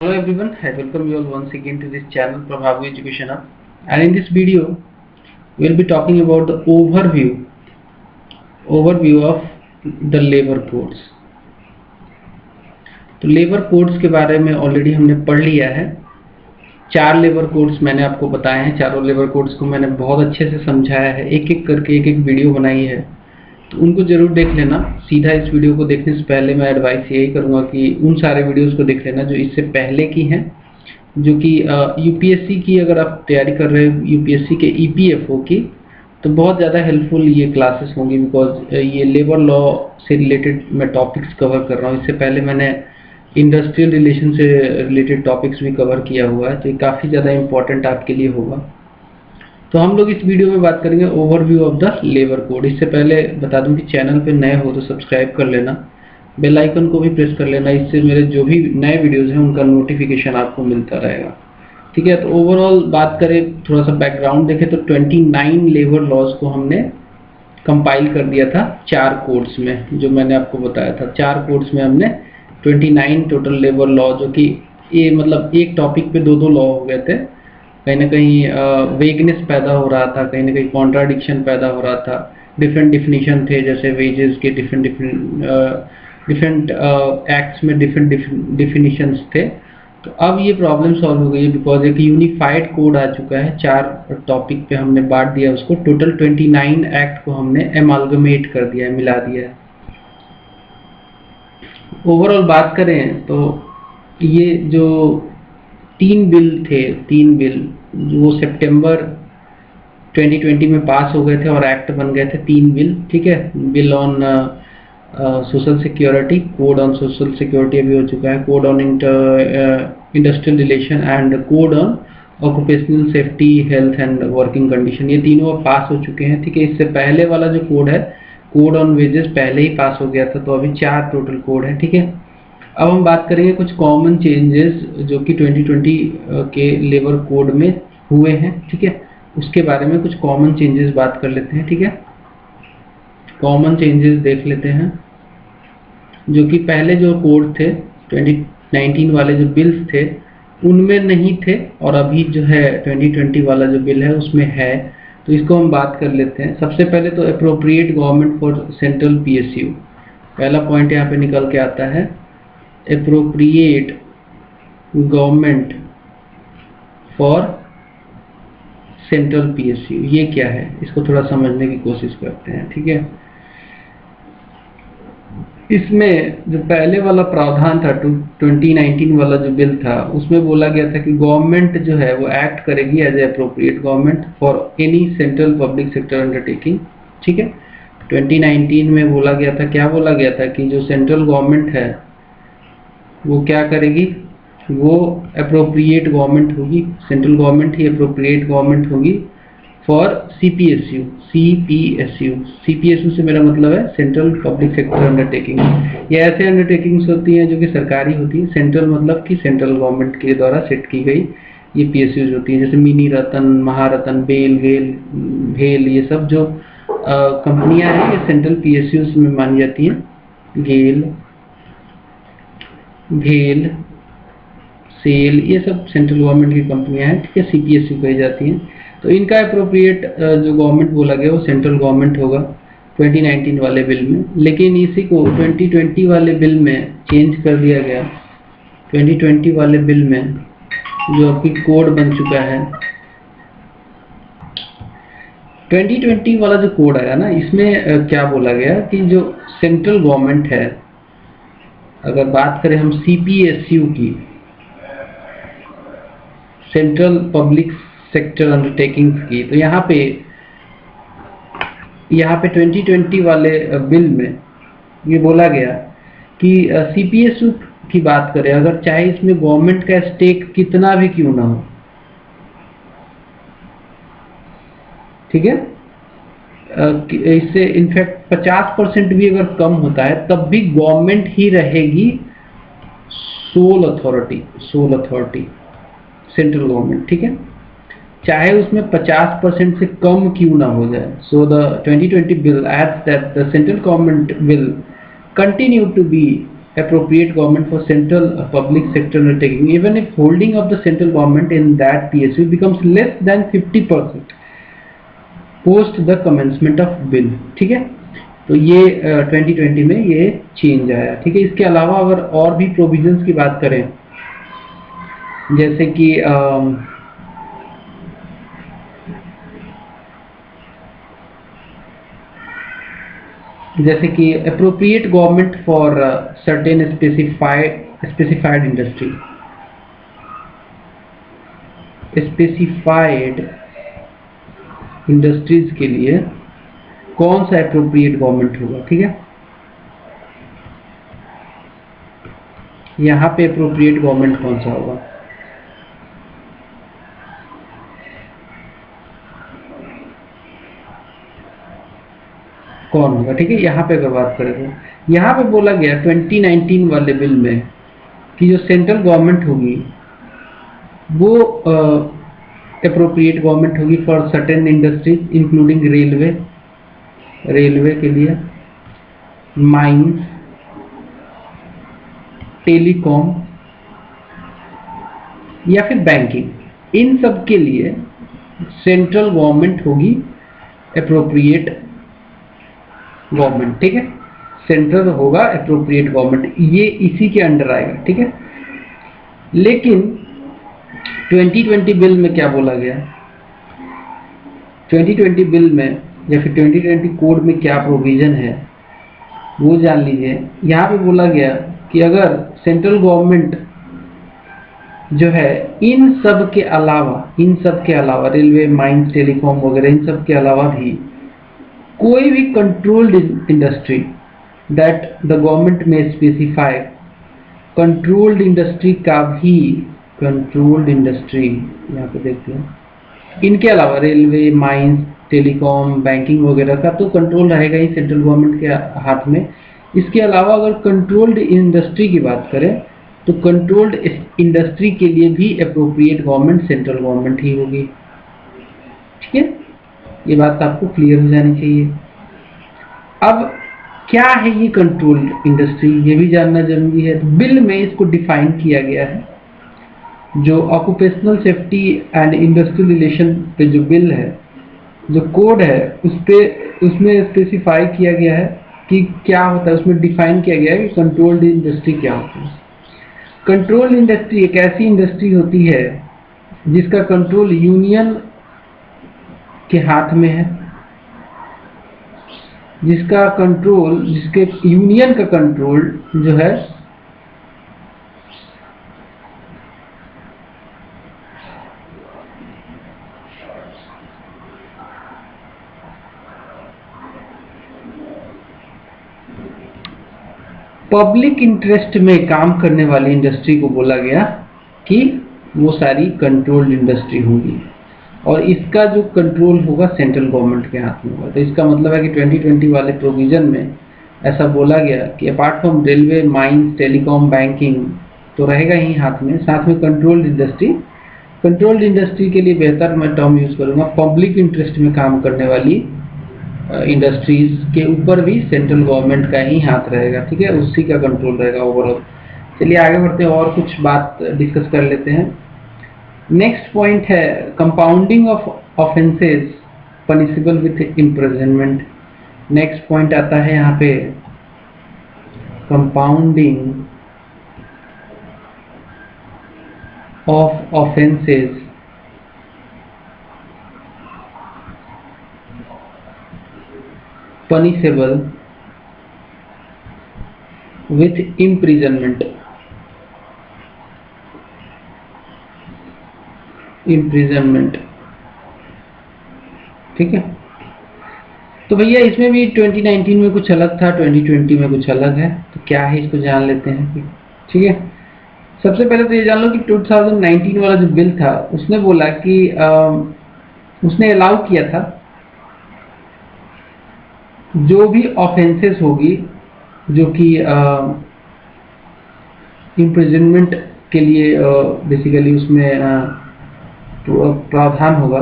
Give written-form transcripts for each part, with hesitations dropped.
Hello everyone, I welcome you all once again to this channel Prabhavi Education Hub. And in this video, we will be talking about the overview of the labor codes. तो labour codes के बारे में already हमने पढ़ लिया है। 4 labour codes मैंने आपको बताए हैं। चारों लेबर कोड्स को मैंने बहुत अच्छे से समझाया है, एक एक करके एक वीडियो बनाई है, तो उनको जरूर देख लेना। सीधा इस वीडियो को देखने से पहले मैं एडवाइस यही करूँगा कि उन सारे वीडियोस को देख लेना जो इससे पहले की हैं, जो कि यूपीएससी की अगर आप तैयारी कर रहे हो, यूपीएससी के ईपीएफओ की, तो बहुत ज़्यादा हेल्पफुल ये क्लासेस होंगी, बिकॉज ये लेबर लॉ से रिलेटेड मैं टॉपिक्स कवर कर रहा हूँ। इससे पहले मैंने इंडस्ट्रियल रिलेशन से रिलेटेड टॉपिक्स भी कवर किया हुआ है, तो ये काफ़ी ज़्यादा इम्पॉर्टेंट आपके लिए होगा। तो हम लोग इस वीडियो में बात करेंगे overview of the labour code. इससे पहले बता दूं कि चैनल पे नए हो तो सब्सक्राइब कर लेना, बेल आइकन को भी प्रेस कर लेना, इससे मेरे जो भी नए वीडियोस हैं उनका नोटिफिकेशन आपको मिलता रहेगा। ठीक है, तो ओवरऑल बात करें, थोड़ा सा बैकग्राउंड देखें तो 29 लेबर लॉज को हमने कंपाइल कर दिया था 4 कोड्स में, जो मैंने आपको बताया था। 4 कोड्स में हमने 29 टोटल लेबर लॉ, जो कि ये मतलब एक टॉपिक पे 2-2 लॉ हो गए थे। कहीं ना कहीं वेगनेस पैदा हो रहा था, कहीं ना कहीं कॉन्ट्राडिक्शन पैदा हो रहा था। डिफरेंट डिफिनीशन थे, जैसे वेजेस के डिफरेंट एक्ट्स में डिफरेंट डिफिनीशंस थे। तो अब ये प्रॉब्लम सॉल्व हो गई है, बिकॉज एक यूनिफाइड कोड आ चुका है। 4 टॉपिक पे हमने बांट दिया उसको, टोटल 29 एक्ट को हमने एमालगमेट कर दिया है, मिला दिया है। ओवरऑल बात करें तो ये जो 3 बिल वो सितंबर 2020 में पास हो गए थे और एक्ट बन गए थे 3 बिल। ठीक है, bill on social security, code on social security अभी हो चुका है, code on industrial relation and code on occupational safety, health and working condition. ये तीनों अब पास हो चुके हैं। ठीक है, इससे पहले वाला जो कोड है, कोड ऑन वेजेस, पहले ही पास हो गया था, तो अभी 4 टोटल कोड है। ठीक है, अब हम बात करेंगे कुछ कॉमन चेंजेस जो कि 2020 के लेबर कोड में हुए हैं। ठीक है, उसके बारे में कुछ कॉमन चेंजेस बात कर लेते हैं। ठीक है, कॉमन चेंजेस देख लेते हैं, जो कि पहले जो कोड थे 2019 वाले जो बिल्स थे उनमें नहीं थे, और अभी जो है 2020 वाला जो बिल है उसमें है। तो इसको हम बात कर लेते हैं। सबसे पहले तो appropriate government for central PSU, पहला पॉइंट यहाँ पे निकल के आता है। appropriate government for central PSU, ये क्या है, इसको थोड़ा समझने की कोशिश करते हैं। ठीक है, इसमें जो पहले वाला प्रावधान था 2019 वाला जो बिल था, उसमें बोला गया था कि गवर्नमेंट जो है वो एक्ट करेगी as a appropriate government for any central public sector undertaking. ठीक है, 2019 में बोला गया था, क्या बोला गया था कि जो सेंट्रल गवर्नमेंट है वो क्या करेगी, वो अप्रोप्रिएट गवर्नमेंट होगी, सेंट्रल गवर्नमेंट ही अप्रोप्रिएट गवर्नमेंट होगी फॉर सीपीएसयू। सीपीएसयू से मेरा मतलब है सेंट्रल पब्लिक सेक्टर अंडरटेकिंग। ये ऐसे अंडरटेकिंग्स होती हैं जो कि सरकारी होती है। सेंट्रल मतलब कि सेंट्रल गवर्नमेंट के द्वारा सेट की गई ये पीएसयूज होती हैं, जैसे मिनी रतन, महारतन, भेल, ये सब जो कंपनियां हैं ये सेंट्रल पीएसयूज में मानी जाती हैं। भेल, सेल, ये सब सेंट्रल गवर्नमेंट की कंपनियां हैं। ठीक है, सीपीएसयू कही जाती हैं। तो इनका अप्रोप्रिएट जो गवर्नमेंट बोला गया वो सेंट्रल गवर्नमेंट होगा 2019 वाले बिल में। लेकिन इसी को 2020 वाले बिल में चेंज कर दिया गया। 2020 वाले बिल में जो अभी कोड बन चुका है, 2020 वाला जो कोड आया ना, इसमें क्या बोला गया कि जो सेंट्रल गवर्नमेंट है, अगर बात करें हम सीपीएसयू की, सेंट्रल पब्लिक सेक्टर अंडरटेकिंग्स की, तो यहाँ पे 2020 वाले बिल में ये बोला गया कि सीपीएसयू की बात करें अगर, चाहे इसमें गवर्नमेंट का स्टेक कितना भी क्यों ना हो, ठीक है, इससे इनफैक्ट 50% भी अगर कम होता है तब भी गवर्नमेंट ही रहेगी सोल अथॉरिटी, सेंट्रल गवर्नमेंट। ठीक है, चाहे उसमें 50% से कम क्यों ना हो जाए। So the 2020 bill adds that the central government will continue to be appropriate government for central public sector undertaking even if holding of the central government in that PSU becomes less than 50% post the commencement of bill। ठीक है, तो ये 2020 में ये change आया। ठीक है, इसके अलावा अगर और भी प्रोविजंस की बात करें, जैसे कि appropriate government for certain specified industry, specified industries के लिए कौन सा अप्रोप्रिएट गवर्नमेंट होगा। ठीक है, यहाँ पे अप्रोप्रिएट गवर्नमेंट कौन सा होगा, कौन होगा। ठीक है, यहाँ पे अगर बात करें तो यहाँ पे बोला गया 2019 वाले बिल में कि जो सेंट्रल गवर्नमेंट होगी वो अप्रोप्रिएट गवर्नमेंट होगी for certain industries including railway के लिए, माइंस, टेलीकॉम या फिर बैंकिंग, इन सब के लिए सेंट्रल गवर्नमेंट होगी अप्रोप्रिएट गवर्नमेंट। ठीक है, सेंट्रल होगा अप्रोप्रिएट गवर्नमेंट, ये इसी के अंडर आएगा। ठीक है, लेकिन 2020 बिल में क्या बोला गया, 2020 बिल में या फिर 2020 कोड में क्या प्रोविजन है वो जान लीजिए। यहाँ पे बोला गया कि अगर सेंट्रल गवर्नमेंट जो है इन सब के अलावा रेलवे, माइंस, टेलीकॉम वगैरह इन सब के अलावा भी कोई भी controlled industry that the government में स्पेसिफाई, कंट्रोल्ड इंडस्ट्री का भी, कंट्रोल्ड इंडस्ट्री यहाँ पे देखते हैं, इनके अलावा रेलवे, माइंस, टेलीकॉम, बैंकिंग वगैरह का तो कंट्रोल रहेगा ही सेंट्रल गवर्नमेंट के हाथ में। इसके अलावा अगर कंट्रोल्ड इंडस्ट्री की बात करें तो कंट्रोल्ड इंडस्ट्री के लिए भी अप्रोप्रिएट गवर्नमेंट सेंट्रल गवर्नमेंट ही होगी। ठीक है, ये बात आपको क्लियर हो जानी चाहिए। अब क्या है ये कंट्रोल्ड इंडस्ट्री, ये भी जानना जरूरी है। तो बिल में इसको डिफाइन किया गया है, जो occupational safety and industrial relation पे जो बिल है, जो कोड है, उसमें स्पेसिफाई किया गया है कि क्या होता है, उसमें डिफाइन किया गया है कि कंट्रोल्ड इंडस्ट्री क्या होती है। कंट्रोल्ड इंडस्ट्री एक ऐसी इंडस्ट्री होती है जिसका कंट्रोल यूनियन के हाथ में है, जिसके यूनियन का कंट्रोल जो है पब्लिक इंटरेस्ट में काम करने वाली इंडस्ट्री को बोला गया कि वो सारी कंट्रोल्ड इंडस्ट्री होगी और इसका जो कंट्रोल होगा सेंट्रल गवर्नमेंट के हाथ में होगा। तो इसका मतलब है कि 2020 वाले प्रोविजन में ऐसा बोला गया कि apart from railway, mines, telecom, banking तो रहेगा ही हाथ में, साथ में कंट्रोल्ड इंडस्ट्री के लिए बेहतर मैं टर्म यूज करूंगा, पब्लिक इंटरेस्ट में काम करने वाली इंडस्ट्रीज के ऊपर भी सेंट्रल गवर्नमेंट का ही हाथ रहेगा। ठीक है, उसी का कंट्रोल रहेगा ओवरऑल। चलिए आगे बढ़ते हैं और कुछ बात डिस्कस कर लेते हैं। नेक्स्ट पॉइंट है compounding of offences punishable with imprisonment. Next point आता है यहाँ पे compounding of offences punishable with imprisonment. ठीक है, तो भैया इसमें भी 2019 में कुछ अलग था, 2020 में कुछ अलग है, तो क्या है इसको जान लेते हैं। ठीक है, सबसे पहले तो ये जान लो कि 2019 वाला जो बिल था उसने बोला कि उसने अलाउ किया था जो भी ऑफेंसेस होगी जो कि इम्प्रिजनमेंट के लिए बेसिकली उसमें प्रावधान होगा।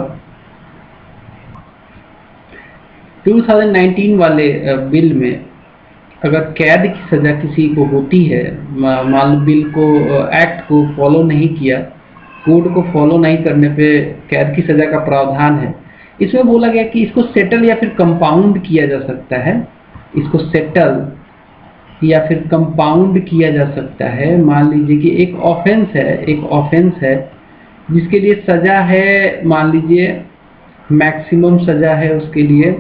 2019 वाले बिल में अगर कैद की सजा किसी को होती है, मान लो बिल को, एक्ट को फॉलो नहीं किया, कोड को फॉलो नहीं करने पे कैद की सजा का प्रावधान है। इसमें बोला गया कि इसको सेटल या फिर कंपाउंड किया जा सकता है, इसको सेटल या फिर कंपाउंड किया जा सकता है। मान लीजिए कि एक ऑफेंस है जिसके लिए सजा है, मान लीजिए मैक्सिमम सजा है उसके लिए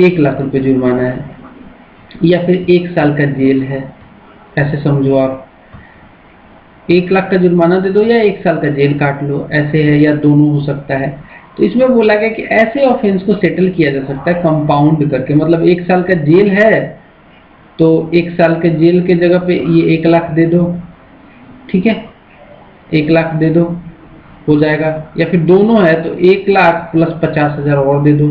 1 लाख रुपए जुर्माना है, या फिर 1 साल का जेल है। ऐसे समझो आप, 1 लाख का जुर्माना दे दो या 1 साल का जेल काट लो, ऐसे है, या दोनों हो सकता है। तो इसमें बोला गया कि ऐसे ऑफेंस को सेटल किया जा सकता है कंपाउंड करके, मतलब 1 साल का जेल है तो 1 साल के जेल के जगह पे ये 1 लाख दे दो, ठीक है, 1 लाख दे दो, हो जाएगा। या फिर दोनों है तो 1 लाख प्लस 50,000 और दे दो।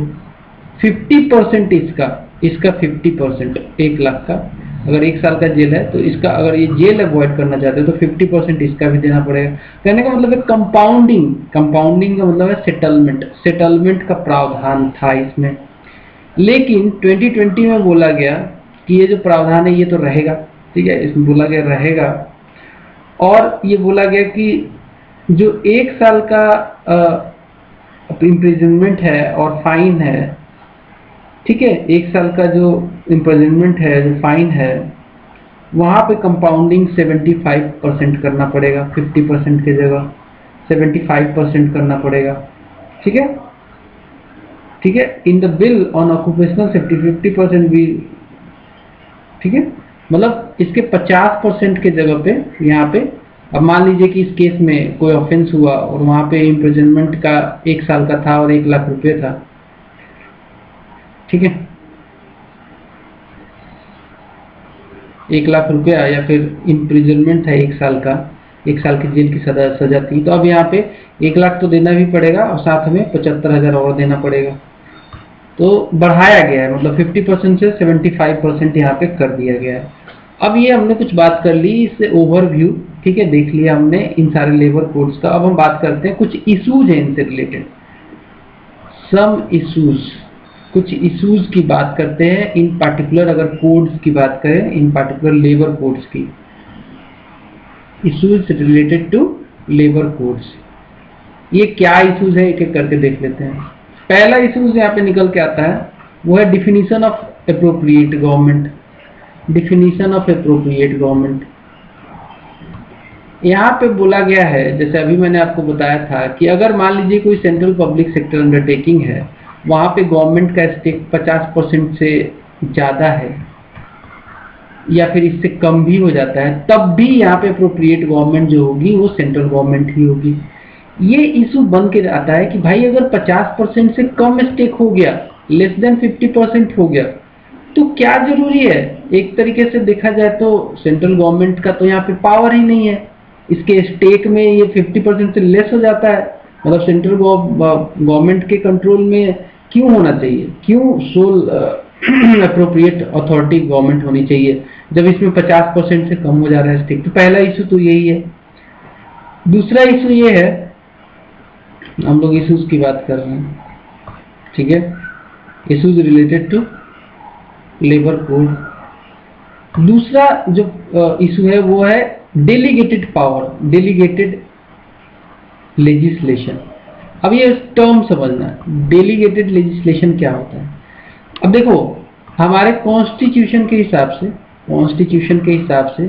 50% इसका 50%, 1 लाख का अगर 1 साल का जेल है तो इसका, अगर ये जेल अवॉइड करना चाहते हो तो 50% इसका भी देना पड़ेगा। कहने का मतलब है कंपाउंडिंग का मतलब है सेटलमेंट का प्रावधान था इसमें। लेकिन 2020 में बोला गया कि ये जो प्रावधान है ये तो रहेगा, ठीक है, इसमें बोला गया रहेगा। और ये बोला गया कि जो 1 साल का इम्प्रिजनमेंट है और फाइन है, ठीक है, 1 साल का जो इम्प्रिजनमेंट है, जो फाइन है, वहां पे कंपाउंडिंग 75% करना पड़ेगा, 50% की जगह 75% करना पड़ेगा, ठीक है, ठीक है। In the bill on occupational safety 50% भी, ठीक है, मतलब इसके 50% के जगह पे यहाँ पे, अब मान लीजिए कि इस केस में कोई ऑफेंस हुआ और वहां पे इम्प्रिजनमेंट का 1 साल का था और 1 लाख रुपए था, ठीक है, 1 लाख रुपया, या फिर इम्प्रिजनमेंट है 1 साल का, 1 साल की जेल की सजा थी, तो अब यहाँ पे 1 लाख तो देना भी पड़ेगा और साथ में 75,000 और देना पड़ेगा। तो बढ़ाया गया है, मतलब 50% से 75% यहाँ पे कर दिया गया है। अब ये हमने कुछ बात कर ली, इससे ओवरव्यू, ठीक है, देख लिया हमने इन सारे लेबर कोड्स का। अब हम बात करते हैं कुछ इश्यूज हैं इनसे रिलेटेड, सम इश्यूज, कुछ इश्यूज की बात करते हैं इन पार्टिकुलर। अगर कोड्स की बात करें, इन पार्टिकुलर लेबर कोड्स की, issues related to labour codes, ये क्या इश्यूज है एक एक करके देख लेते हैं। पहला इश्यूज यहाँ पे निकल के आता है, वो है definition of appropriate government. Definition of appropriate government, यहाँ पे बोला गया है, जैसे अभी मैंने आपको बताया था कि अगर मान लीजिए कोई सेंट्रल पब्लिक सेक्टर अंडरटेकिंग है, वहां पे गवर्नमेंट का स्टेक 50% से ज़्यादा है या फिर इससे कम भी हो जाता है, तब भी यहाँ पे अप्रोप्रिएट गवर्नमेंट जो होगी वो सेंट्रल गवर्नमेंट ही होगी। ये इशू बन के आता है कि भाई अगर 50% से कम स्टेक हो गया, लेस देन 50% हो गया, तो क्या जरूरी है? एक तरीके से देखा जाए तो सेंट्रल गवर्नमेंट का तो यहाँ पे पावर ही नहीं है, इसके स्टेक में ये 50% से लेस हो जाता है, मतलब सेंट्रल गवर्नमेंट के कंट्रोल में क्यों होना चाहिए, क्यों सोल अप्रोप्रिएट अथॉरिटी गवर्नमेंट होनी चाहिए जब इसमें 50% से कम हो जा रहा है स्टेक। तो पहला इशू तो यही है। दूसरा इशू ये है, हम लोग इशूज की बात कर रहे हैं, ठीक है, issues related to labour code. दूसरा जो इशू है वो है डेलीगेटेड पावर, डेलीगेटेड लेजिस्लेशन। अब ये टर्म समझना है, डेलीगेटेड लेजिस्लेशन क्या होता है। अब देखो, हमारे कॉन्स्टिट्यूशन के हिसाब से